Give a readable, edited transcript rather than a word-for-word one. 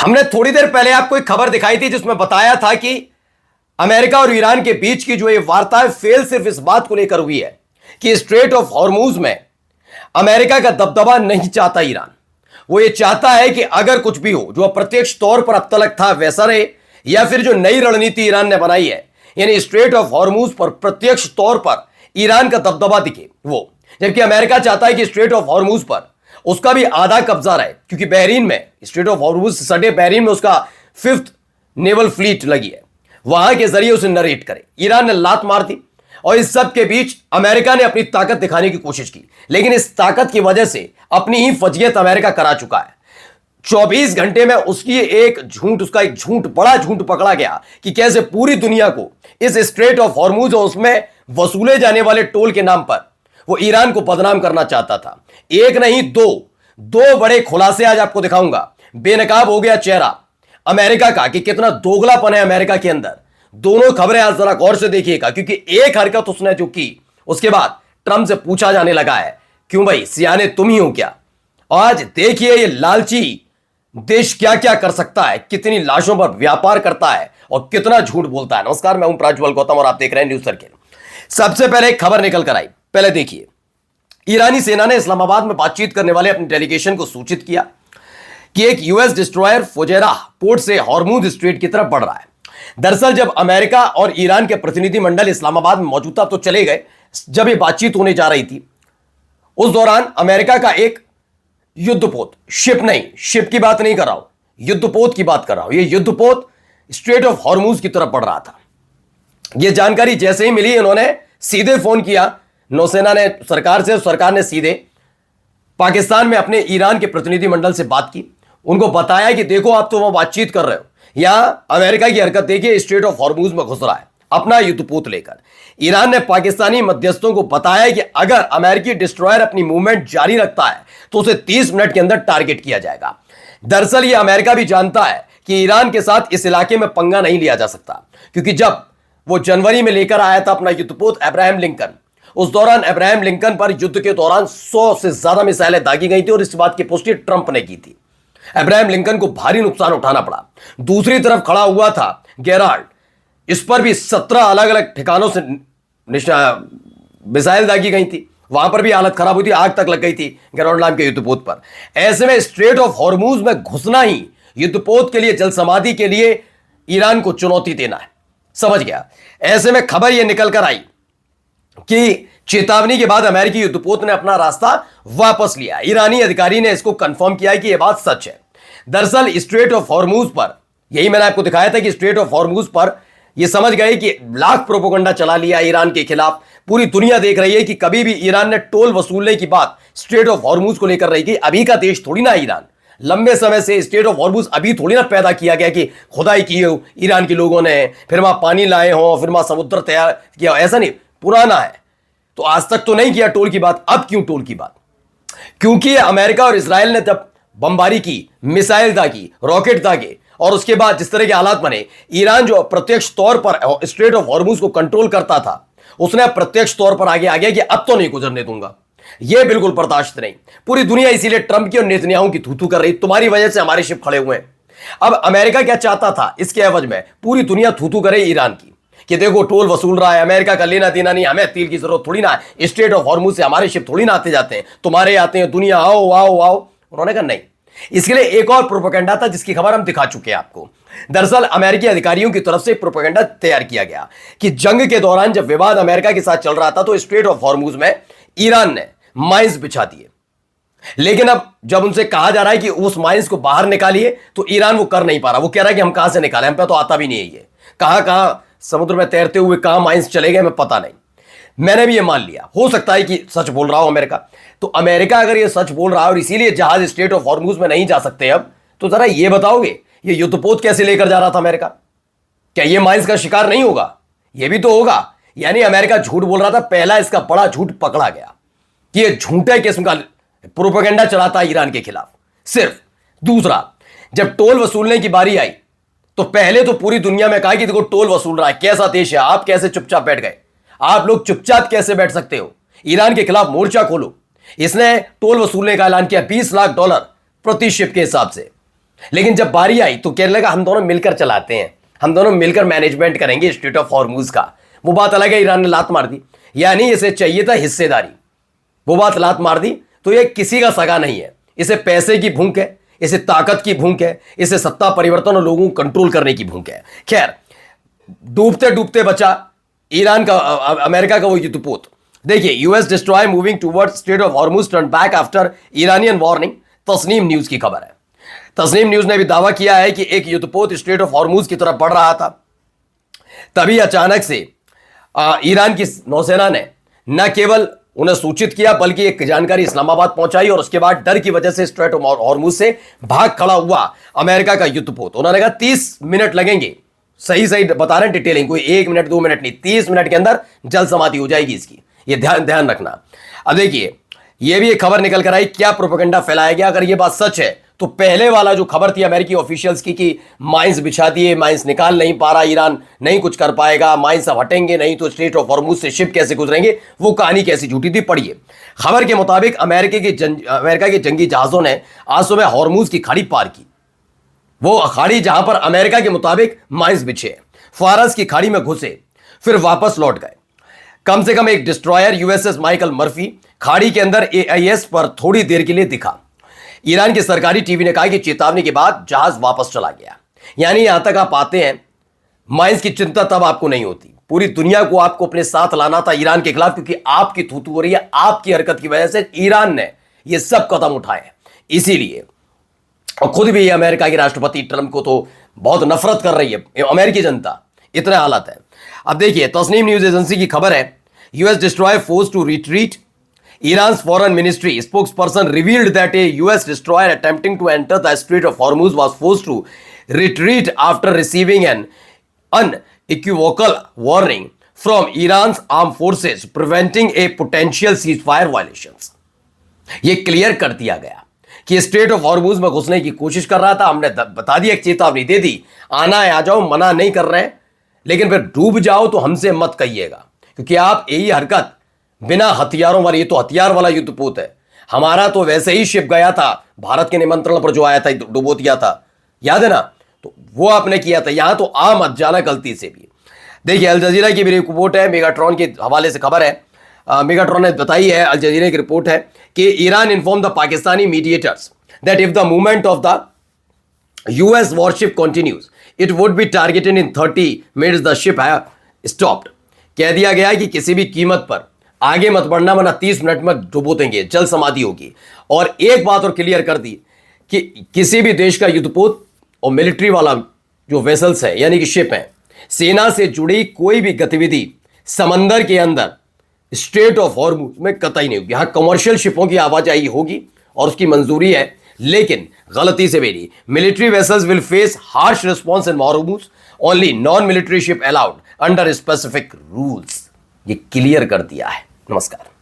हमने थोड़ी देर पहले आपको एक खबर दिखाई थी जिसमें बताया था कि अमेरिका और ईरान के बीच की जो ये वार्ता है फेल सिर्फ इस बात को लेकर हुई है कि स्ट्रेट ऑफ हॉर्मूज में अमेरिका का दबदबा नहीं चाहता ईरान। वो ये चाहता है कि अगर कुछ भी हो जो अप्रत्यक्ष तौर पर अब तक था वैसा रहे, या फिर जो नई रणनीति ईरान ने बनाई है यानी स्ट्रेट ऑफ हॉर्मूज पर प्रत्यक्ष तौर पर ईरान का दबदबा दिखे वो, जबकि अमेरिका चाहता है कि स्ट्रेट ऑफ हॉर्मूज पर उसका भी आधा कब्जा रहे, क्योंकि बहरीन में स्ट्रेट ऑफ हॉर्मूज से सटे बहरीन में उसका 5th नेवल फ्लीट लगी है, वहां के जरिए उसे नरेट करे। ईरान ने लात मार दी और इस सब के बीच अमेरिका ने अपनी ताकत दिखाने की कोशिश की, लेकिन इस ताकत की वजह से अपनी ही फजियत अमेरिका करा चुका है। 24 घंटे में उसका एक झूठ बड़ा झूठ पकड़ा गया कि कैसे पूरी दुनिया को इस स्ट्रेट ऑफ हॉर्मूज और उसमें वसूले जाने वाले टोल के नाम पर वो ईरान को बदनाम करना चाहता था। एक नहीं दो बड़े खुलासे आज आपको दिखाऊंगा। बेनकाब हो गया चेहरा अमेरिका का कि कितना दोगलापन है अमेरिका के अंदर। दोनों खबरें आज जरा गौर से देखिएगा, क्योंकि एक हरकत उसने जो की उसके बाद ट्रंप से पूछा जाने लगा है, क्यों भाई सियाने तुम ही हो क्या? आज देखिए ये लालची देश क्या क्या कर सकता है, कितनी लाशों पर व्यापार करता है और कितना झूठ बोलता है। नमस्कार, मैं हूं प्रज्वल गौतम और आप देख रहे हैं न्यूज सर्किल। सबसे पहले एक खबर निकल कर आई, पहले देखिए। ईरानी सेना ने इस्लामाबाद में बातचीत करने वाले अपने डेलीगेशन को सूचित किया कि एक यूएस डिस्ट्रॉयर फुजैरा पोर्ट से हॉर्मूज स्ट्रेट की तरफ बढ़ रहा है। दरअसल जब अमेरिका और ईरान के प्रतिनिधिमंडल इस्लामाबाद में मौजूद था तो चले गए जब ये बातचीत होने जा रही थी। उस दौरान अमेरिका का एक युद्धपोत, शिप की बात नहीं कर रहा हूं, युद्धपोत की बात कर रहा हूं, ये युद्धपोत स्ट्रेट ऑफ हॉर्मूज की तरफ बढ़ रहा था। यह जानकारी जैसे ही मिली इन्होंने सीधे फोन किया नौसेना ने सरकार से, सरकार ने सीधे पाकिस्तान में अपने ईरान के प्रतिनिधिमंडल से बात की। उनको बताया कि देखो आप तो वहां बातचीत कर रहे हो, यहां अमेरिका की हरकत देखिए, स्ट्रेट ऑफ हॉर्मूज में घुस रहा है अपना युद्धपोत लेकर। ईरान ने पाकिस्तानी मध्यस्थों को बताया कि अगर अमेरिकी डिस्ट्रॉयर अपनी मूवमेंट जारी रखता है तो उसे 30 मिनट के अंदर टारगेट किया जाएगा। दरअसल यह अमेरिका भी जानता है कि ईरान के साथ इस इलाके में पंगा नहीं लिया जा सकता, क्योंकि जब वो जनवरी में लेकर आया था अपना युद्धपोत अब्राहम लिंकन, उस दौरान अब्राहम लिंकन पर युद्ध के दौरान 100 से ज्यादा मिसाइलें दागी गई थी और इस बात की पुष्टि ट्रंप ने की थी। अब्राहम लिंकन को भारी नुकसान उठाना पड़ा। दूसरी तरफ खड़ा हुआ था गेराल्ड, इस पर भी 17 अलग अलग ठिकानों से मिसाइल दागी गई थी, वहां पर भी हालत खराब हुई थी, आग तक लग गई थी गेराल्ड नाम के युद्धपोत पर। ऐसे में स्ट्रेट ऑफ हॉर्मूज में घुसना ही युद्धपोत के लिए, जल समाधि के लिए ईरान को चुनौती देना है, समझ गया। ऐसे में खबर यह निकल कर आई कि चेतावनी के बाद अमेरिकी युद्धपोत ने अपना रास्ता वापस लिया। ईरानी अधिकारी ने इसको कंफर्म किया कि यह बात सच है। दरअसल स्ट्रेट ऑफ हॉर्मूज पर, यही मैंने आपको दिखाया था कि स्ट्रेट ऑफ हॉर्मूज पर यह समझ गए कि लाख प्रोपोगंडा चला लिया ईरान के खिलाफ। पूरी दुनिया देख रही है कि कभी भी ईरान ने टोल वसूलने की बात स्ट्रेट ऑफ हॉर्मूज को लेकर रही थी। अभी का देश थोड़ी ना ईरान, लंबे समय से स्ट्रेट ऑफ हॉर्मूज अभी थोड़ी ना पैदा किया गया कि खुदाई की हो ईरान के लोगों ने, फिर वहां पानी लाए हो, फिर वहां समुद्र तैयार किया, ऐसा नहीं, पुराना है। तो आज तक तो नहीं किया टोल की बात, अब क्यों टोल की बात? क्योंकि अमेरिका और इजराइल ने जब बमबारी की, मिसाइल दागी, रॉकेट दागे और उसके बाद जिस तरह के हालात बने, ईरान जो प्रत्यक्ष तौर पर स्ट्रेट ऑफ हॉर्मूज को कंट्रोल करता था, उसने प्रत्यक्ष तौर पर आगे आ गया कि अब तो नहीं गुजरने दूंगा, यह बिल्कुल बर्दाश्त नहीं। पूरी दुनिया इसीलिए ट्रंप की और नेतन्याहू की थू-थू कर रही, तुम्हारी वजह से हमारे शिप खड़े हुए हैं। अब अमेरिका क्या चाहता था इसके एवज में? पूरी दुनिया थू-थू करे ईरान की कि देखो टोल वसूल रहा है, अमेरिका का लेना देना नहीं, हमें तेल की जरूरत थोड़ी ना है, स्ट्रेट ऑफ हॉर्मूज से हमारे शिप थोड़ी ना आते जाते हैं, तुम्हारे आते हैं, दुनिया आओ आओ आओ। उन्होंने कहा नहीं। इसके लिए एक और प्रोपेगेंडा था जिसकी खबर हम दिखा चुके हैं आपको। दरअसल अमेरिकी अधिकारियों की तरफ से प्रोपेगेंडा तैयार किया गया कि जंग के दौरान जब विवाद अमेरिका के साथ चल रहा था तो स्ट्रेट ऑफ हॉर्मूज में ईरान ने माइंस बिछा दिए, लेकिन अब जब उनसे कहा जा रहा है कि उस माइंस को बाहर निकालिए तो ईरान वो कर नहीं पा रहा। वो कह रहा है कि हम कहां से निकालें, हम पे तो आता भी नहीं है, ये कहां समुद्र में तैरते हुए कहां माइंस चले गए, मैं पता नहीं। मैंने भी ये मान लिया, हो सकता है कि सच बोल रहा हो अमेरिका। तो अमेरिका अगर ये सच बोल रहा है और इसीलिए जहाज स्ट्रेट ऑफ हॉर्मूज में नहीं जा सकते अब, तो जरा ये बताओगे ये युद्धपोत कैसे लेकर जा रहा था अमेरिका? क्या ये माइंस का शिकार नहीं होगा? ये भी तो होगा। यानी अमेरिका झूठ बोल रहा था, पहला इसका बड़ा झूठ पकड़ा गया कि ये झूठे किस्म का प्रोपेगेंडा चलाता है ईरान के खिलाफ सिर्फ। दूसरा, जब टोल वसूलने की बारी आई तो पहले तो पूरी दुनिया में कहा कि देखो टोल वसूल रहा है, कैसा देश है, आप कैसे चुपचाप बैठ गए? आप लोग चुपचाप कैसे बैठ सकते हो? ईरान के खिलाफ मोर्चा खोलो। इसने टोल वसूलने का ऐलान किया, $20 लाख प्रति शिप के हिसाब से। लेकिन जब बारी आई तो कहने लगा हम दोनों मिलकर चलाते हैं, हम दोनों मिलकर मैनेजमेंट करेंगे स्ट्रेट ऑफ हॉर्मूज का। वो बात अलग है, ईरान ने लात मार दी, यानी इसे चाहिए था हिस्सेदारी, वो बात लात मार दी। तो ये किसी का सगा नहीं है, इसे पैसे की भूख है, इसे ताकत की भूख है, इसे सत्ता परिवर्तन और लोगों को कंट्रोल करने की भूख है। खैर, डूबते डूबते बचा ईरान का अमेरिका का वो युद्धपोत। देखिए, US destroy moving towards strait of Hormuz turn back after Iranian warning. Tasnim news की खबर है। तस्नीम न्यूज ने भी दावा किया है कि एक युद्धपोत स्ट्रेट ऑफ हॉर्मूज की तरफ बढ़ रहा था, तभी अचानक से ईरान की नौसेना ने न केवल उन्हें सूचित किया बल्कि एक जानकारी इस्लामाबाद पहुंचाई और उसके बाद डर की वजह से स्ट्रेट ऑफ हॉर्मूज से भाग खड़ा हुआ अमेरिका का युद्धपोत। उन्होंने कहा 30 मिनट लगेंगे, सही सही बता रहे हैं डिटेलिंग, कोई 1 मिनट 2 मिनट नहीं, 30 मिनट के अंदर जल समाधि हो जाएगी इसकी, ये ध्यान रखना। अब देखिए, ये भी एक खबर निकल कर आई, क्या प्रोपेगेंडा फैलाया गया। अगर ये बात सच है तो पहले वाला जो खबर थी अमेरिकी ऑफिशियल्स की कि माइंस बिछा दिए, माइंस निकाल नहीं पा रहा ईरान, नहीं कुछ कर पाएगा, माइंस अब हटेंगे नहीं तो स्ट्रेट ऑफ हॉर्मूज से शिप कैसे गुजरेंगे, वो कहानी कैसी झूठी थी, पढ़िए। खबर के मुताबिक अमेरिका के जंगी जहाजों ने आज सुबह हॉर्मूज की खाड़ी पार की, वो खाड़ी जहां पर अमेरिका के मुताबिक माइंस बिछे, फारस की खाड़ी में घुसे, फिर वापस लौट गए। कम से कम एक डिस्ट्रॉयर यूएसएस माइकल मर्फी खाड़ी के अंदर एआईएस पर थोड़ी देर के लिए दिखा। ईरान की सरकारी टीवी ने कहा कि चेतावनी के बाद जहाज वापस चला गया। यानी यहां तक आप आते हैं, माइंस की चिंता तब आपको नहीं होती, पूरी दुनिया को आपको अपने साथ लाना था ईरान के खिलाफ, क्योंकि आपकी थूथू हो रही है, आपकी हरकत की वजह से ईरान ने यह सब कदम उठाए। इसीलिए और खुद भी अमेरिका के राष्ट्रपति ट्रंप को तो बहुत नफरत कर रही है अमेरिकी जनता, इतने हालात है। अब देखिए, तस्नीम न्यूज एजेंसी की खबर है, US destroyer force to retreat. Iran's foreign ministry spokesperson revealed that a US destroyer attempting to enter the Strait of Hormuz was forced to retreat after receiving an unequivocal warning from Iran's armed forces, preventing a potential ceasefire violations. ये clear कर दिया गया कि straight of Hormuz में घुसने की कोशिश कर रहा था, हमने बता दिया, एक चेतावनी दे दी, आना है आ जाओ, मना नहीं कर रहे हैं, लेकिन फिर डूब जाओ तो हमसे मत कहिएगा, क्योंकि आप यही हरकत बिना हथियारों वाली, ये तो हथियार वाला युद्धपोत है, हमारा तो वैसे ही शिप गया था भारत के निमंत्रण पर, जो आया था डुबो दिया था, याद है ना, तो वो आपने किया था, यहां तो आ मत जाना गलती से भी। देखिए, अल जजीरा की भी रिपोर्ट है, मेगाट्रॉन के हवाले से खबर है, मेगाट्रॉन ने बताई है, अल जजीरा की रिपोर्ट है कि Iran inform the Pakistani mediators that if the movement of the US worship continues it would be targeted in 30 minutes, the ship have stopped. कह दिया गया कि किसी भी कीमत पर आगे मत बढ़ना, वरना 30 मिनट में डुबो देंगे, जल समाधि होगी। और एक बात और क्लियर कर दी कि किसी भी देश का युद्धपोत और मिलिट्री वाला जो वेसल्स है, यानी कि शिप है, सेना से जुड़ी कोई भी गतिविधि समंदर के अंदर स्ट्रेट ऑफ हॉर्मूज में कतई नहीं होगी। यहां कमर्शियल शिपों की आवाजाही होगी और उसकी मंजूरी है, लेकिन गलती से भी नहीं। Military vessels will face harsh response in Hormuz, only non military ship allowed under specific rules. ये क्लियर कर दिया है। नमस्कार।